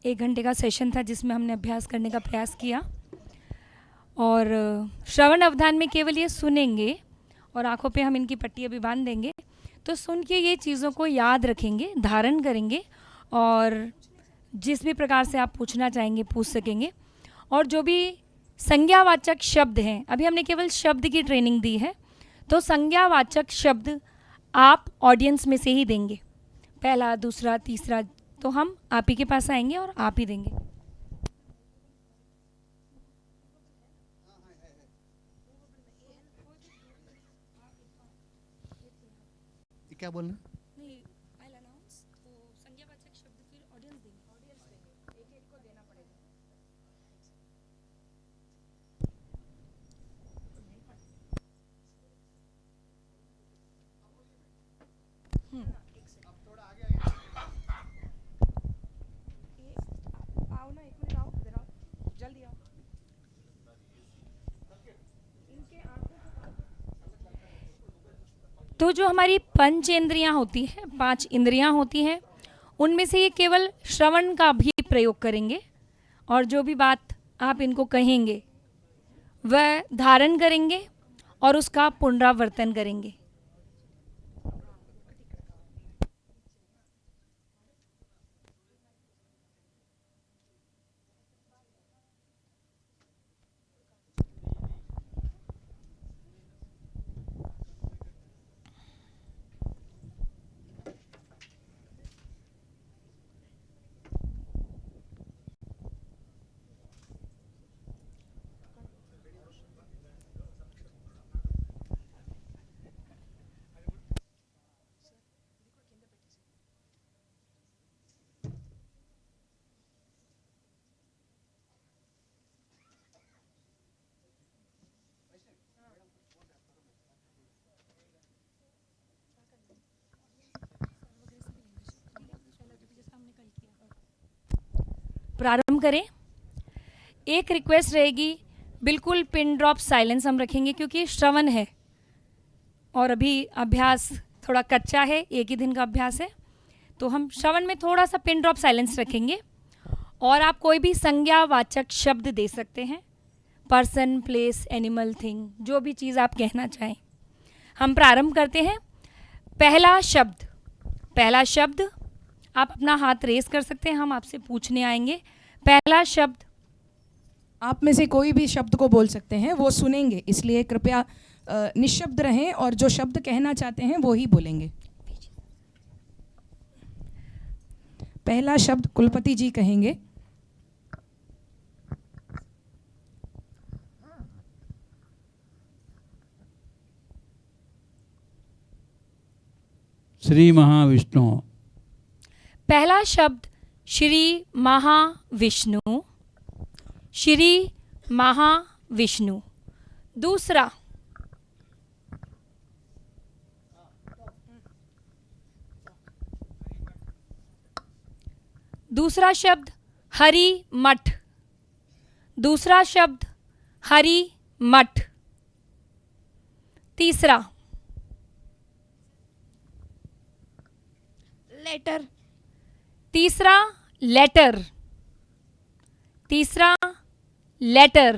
1 घंटे का सेशन था जिसमें हमने अभ्यास करने का प्रयास किया। और श्रवण अवधान में केवल ये सुनेंगे और आँखों पे हम इनकी पट्टी अभी बांध देंगे, तो सुन के ये चीज़ों को याद रखेंगे, धारण करेंगे और जिस भी प्रकार से आप पूछना चाहेंगे पूछ सकेंगे। और जो भी संज्ञावाचक शब्द हैं, अभी हमने केवल शब्द की ट्रेनिंग दी है, तो संज्ञावाचक शब्द आप ऑडियंस में से ही देंगे, पहला, दूसरा, तीसरा, तो हम आप ही के पास आएंगे और आप ही देंगे। क्या बोलना? नहीं, I'll announce, तो संज्ञावाचक शब्द फिर ऑडियंस देंगे, एक एक को देना पड़ेगा। आओ ना, 1 मिनट आओ, इधर आओ, जल्दी आओ। तो जो हमारी पंच इंद्रियां होती हैं, 5 इंद्रियां होती हैं, उनमें से ये केवल श्रवण का भी प्रयोग करेंगे और जो भी बात आप इनको कहेंगे वह धारण करेंगे और उसका पुनरावर्तन करेंगे। प्रारंभ करें। एक रिक्वेस्ट रहेगी, बिल्कुल पिन ड्रॉप साइलेंस हम रखेंगे क्योंकि श्रवण है और अभी अभ्यास थोड़ा कच्चा है, एक ही दिन का अभ्यास है, तो हम श्रवण में थोड़ा सा पिन ड्रॉप साइलेंस रखेंगे। और आप कोई भी संज्ञावाचक शब्द दे सकते हैं, पर्सन, प्लेस, एनिमल, थिंग, जो भी चीज़ आप कहना चाहें। हम प्रारंभ करते हैं। पहला शब्द आप अपना हाथ रेस कर सकते हैं, हम आपसे पूछने आएंगे। पहला शब्द, आप में से कोई भी शब्द को बोल सकते हैं, वो सुनेंगे, इसलिए कृपया निशब्द रहें और जो शब्द कहना चाहते हैं वो ही बोलेंगे। पहला शब्द कुलपति जी कहेंगे। श्री महाविष्णु। पहला शब्द श्री महाविष्णु, श्री महाविष्णु। दूसरा शब्द हरि मठ, दूसरा शब्द हरि मठ। तीसरा लेटर, तीसरा लेटर, तीसरा लेटर।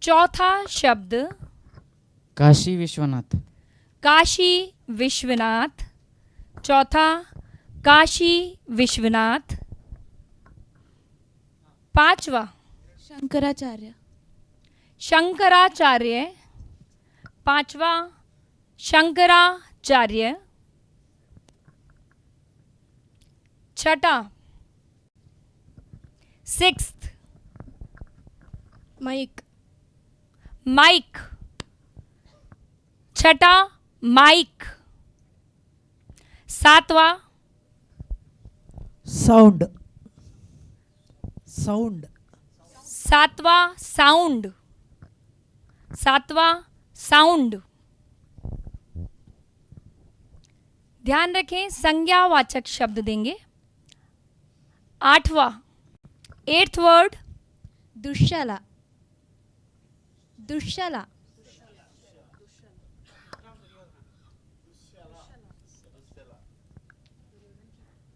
चौथा शब्द काशी विश्वनाथ, काशी विश्वनाथ, चौथा काशी विश्वनाथ। पांचवा शंकराचार्य, शंकराचार्य, पांचवा शंकराचार्य। छठा सिक्स्थ माइक, माइक, छठा माइक। सातवां साउंड, साउंड, सातवां साउंड, सातवां साउंड। ध्यान रखें, संज्ञावाचक शब्द देंगे। आठवां, 8th वर्ड दुश्शाला, दुश्शाला,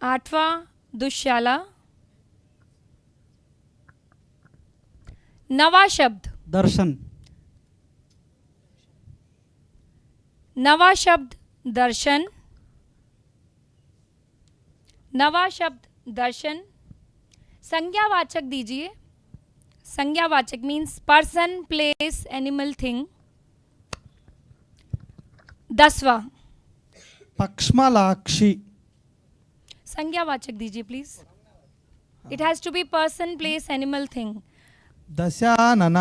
आठवां दुश्शाला। नवा शब्द, दर्शन, नवा शब्द दर्शन, नवा शब्द दर्शन। संज्ञावाचक दीजिए। संज्ञावाचक means person, place, animal, thing. 10वां पक्ष्मलाक्षी, संज्ञावाचक दीजिए please. It has to be person, place, animal, thing. Dashanan,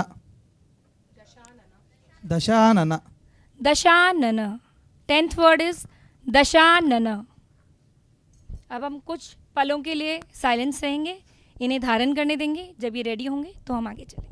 Dashanan, Dashanan. 10th word is Dashanan. अब हम कुछ पलों के लिए साइलेंस रहेंगे, इन्हें धारण करने देंगे। जब ये रेडी होंगे तो हम आगे चलेंगे।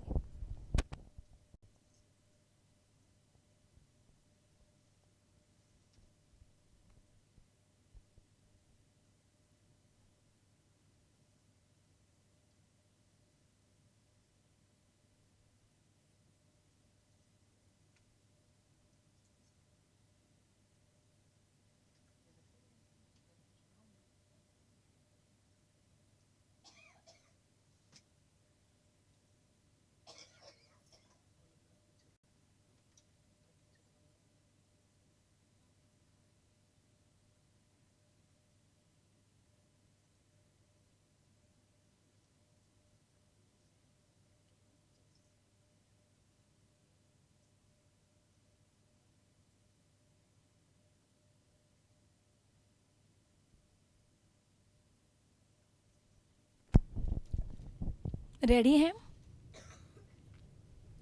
रेडी हैं?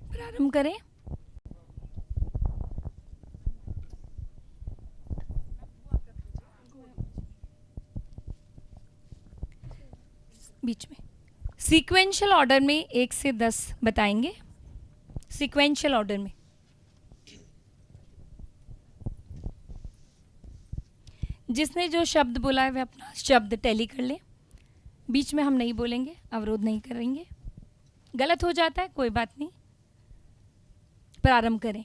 प्रारंभ करें। बीच में सीक्वेंशियल ऑर्डर में 1 से 10 बताएंगे। सीक्वेंशियल ऑर्डर में जिसने जो शब्द बोला है वह अपना शब्द टैली कर ले। बीच में हम नहीं बोलेंगे, अवरोध नहीं करेंगे। गलत हो जाता है कोई बात नहीं। प्रारंभ करें।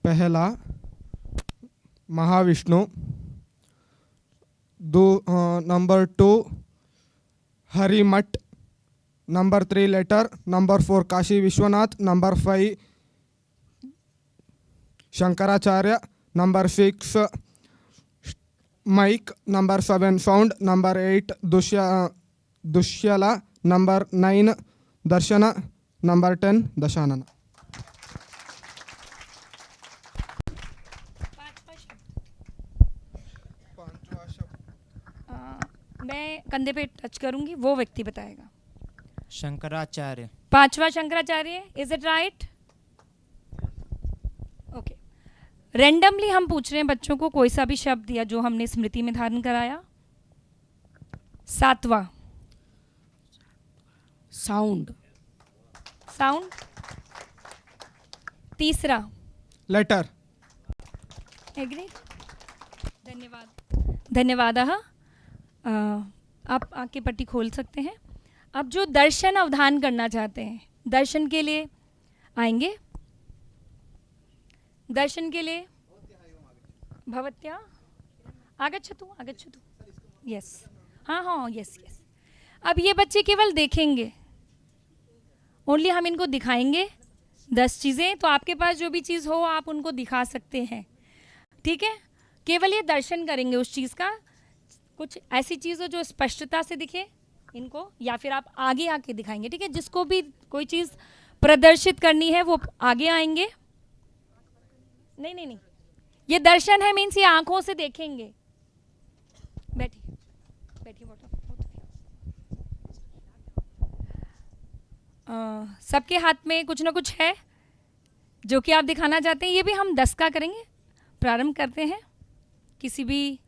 पहला Mahavishnu, number 2 Harimath, number 3 letter, number 4 Kashi Vishwanath, number 5 Shankaracharya, number 6 mike, number 7 sound, number 8 Dushala, number 9 दर्शन, नंबर 10 दशानन। मैं कंधे पे टच करूंगी, वो व्यक्ति बताएगा। शंकराचार्य, 5वां Shankaracharya. Is it right? Okay. Randomly हम पूछ रहे हैं बच्चों को कोई सा भी शब्द या जो हमने स्मृति में धारण कराया। 7वां साउंड, साउंड। 3रा लेटर। एग्री। धन्यवाद, धन्यवाद। आप आके पट्टी खोल सकते हैं। अब जो दर्शन अवधान करना चाहते हैं, दर्शन के लिए आएंगे। दर्शन के लिए भवत्या आगच्छतु, आगच्छतु। यस, हाँ हाँ, यस यस। अब ये बच्चे केवल देखेंगे, ओनली हम इनको दिखाएंगे 10 चीज़ें। तो आपके पास जो भी चीज़ हो आप उनको दिखा सकते हैं, ठीक है? केवल ये दर्शन करेंगे उस चीज़ का। कुछ ऐसी चीज़ हो जो स्पष्टता से दिखे इनको, या फिर आप आगे आके दिखाएंगे, ठीक है? जिसको भी कोई चीज़ प्रदर्शित करनी है वो आगे आएंगे। नहीं नहीं नहीं, ये दर्शन है मीन्स ये आंखों से देखेंगे। बैठिए बैठिए। सबके हाथ में कुछ ना कुछ है जो कि आप दिखाना चाहते हैं। ये भी हम 10 का करेंगे। प्रारंभ करते हैं। किसी भी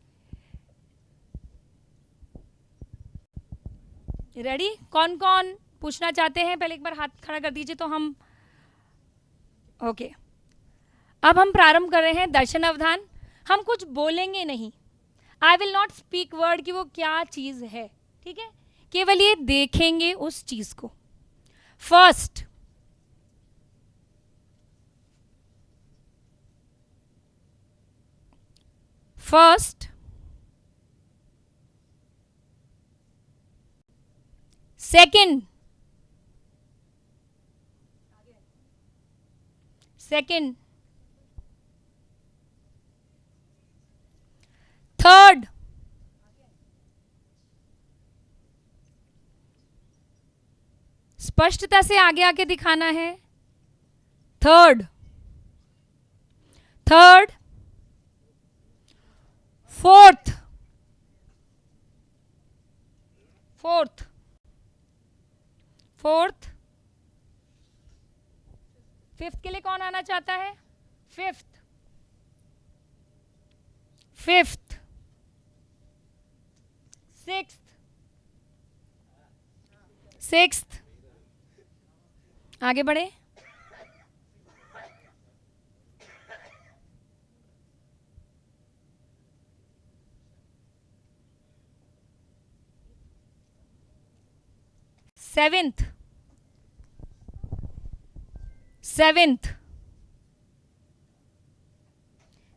रेडी? कौन कौन पूछना चाहते हैं? पहले एक बार हाथ खड़ा कर दीजिए तो हम ओके। अब हम प्रारंभ कर रहे हैं दर्शन अवधान। हम कुछ बोलेंगे नहीं। I will not speak word कि वो क्या चीज़ है, ठीक है? केवल ये देखेंगे उस चीज़ को। First, first second, second, third, स्पष्टता से आगे आके दिखाना है। Third, third, fourth, fourth, fourth, fifth के लिए कौन आना चाहता है? फिफ्थ, फिफ्थ, सिक्स्थ, सिक्स्थ, आगे बढ़े। सेवेंथ, सेवेंथ,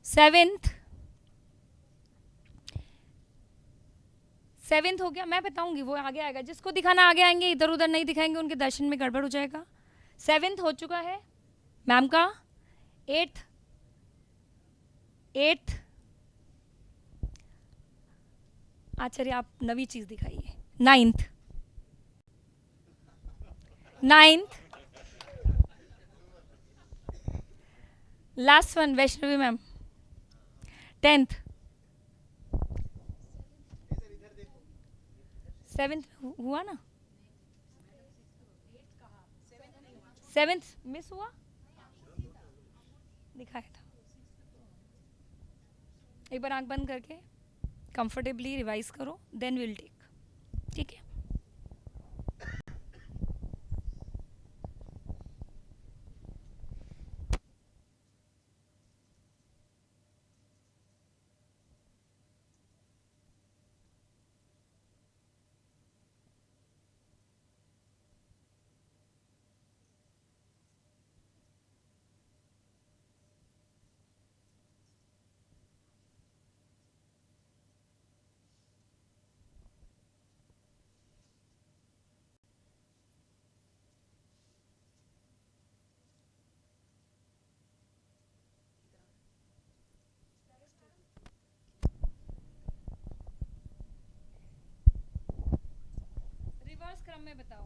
सेवेंथ, सेवेंथ हो गया। मैं बताऊंगी, वो आगे आएगा। जिसको दिखाना आगे आएंगे, इधर उधर नहीं दिखाएंगे, उनके दर्शन में गड़बड़ हो जाएगा। सेवेंथ हो चुका है मैम का। एट्थ, एट्थ, आचार्य आप नवी चीज दिखाइए। Ninth, ninth, last one Vaishnavi ma'am. Tenth, seventh हुआ ना? सेवेंथ मिस हुआ, दिखाया था। एक बार आंख बंद करके कंफर्टेबली रिवाइज करो, देन विल टेक। ठीक है? रिवर्स क्रम में बताओ।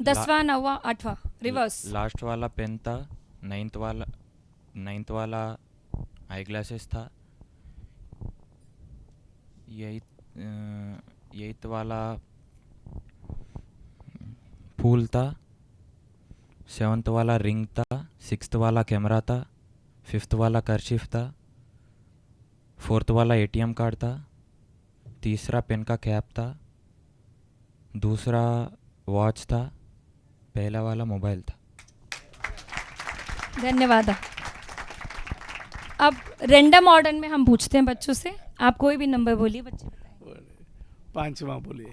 10वां, 9वां, 8वां, रिवर्स। लास्ट वाला पेन था, नाइन्थ वाला आई ग्लासेस था, एट्थ वाला फूल था, सेवन्थ वाला रिंग था, सिक्स्थ वाला कैमरा था, फिफ्थ वाला कर्चिफ था, फोर्थ वाला एटीएम कार्ड था, तीसरा पेन का कैप था, दूसरा वॉच था, पहला वाला मोबाइल था। धन्यवाद। अब रैंडम ऑर्डर में हम पूछते हैं बच्चों से। आप कोई भी नंबर बोलिए, बच्चे बताएंगे। 5वां बोलिए।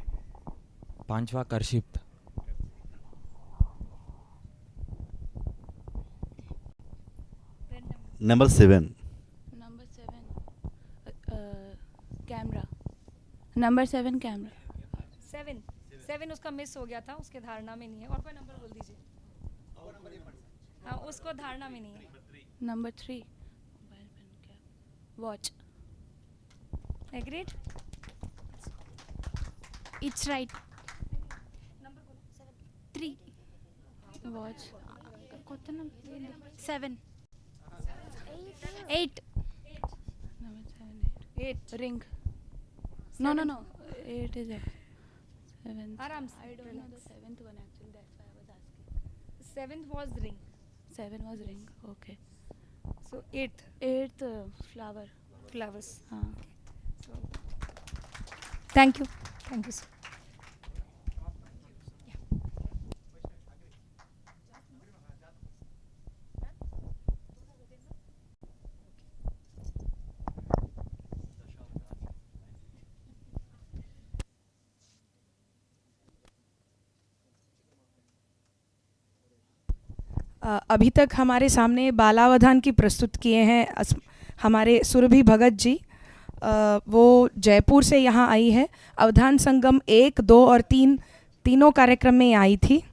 5वां कर्चिफ था। Number 7। Number 7 camera. Number 7 camera. 7 उसका मिस हो गया था, उसके धारणा में नहीं है। और कोई नंबर बोल दीजिए। हाँ, उसको धारणा में नहीं है। Number 3 mobile pen cap watch. Agreed? It's right. 3 watch. కొత్త number 7 8 number 7 8 ring. No 8 is it 7th. आराम से। I don't know the 7th one actually, that's why I was asking. 7th was ring. 7 was ring. Okay. So 8th 8th flower. flowers. हाँ. So thank you sir. अभी तक हमारे सामने बालावधान की प्रस्तुत किए हैं हमारे सुरभि भगत जी। वो जयपुर से यहाँ आई है। अवधान संगम 1, 2 और 3 तीनों कार्यक्रम में आई थी।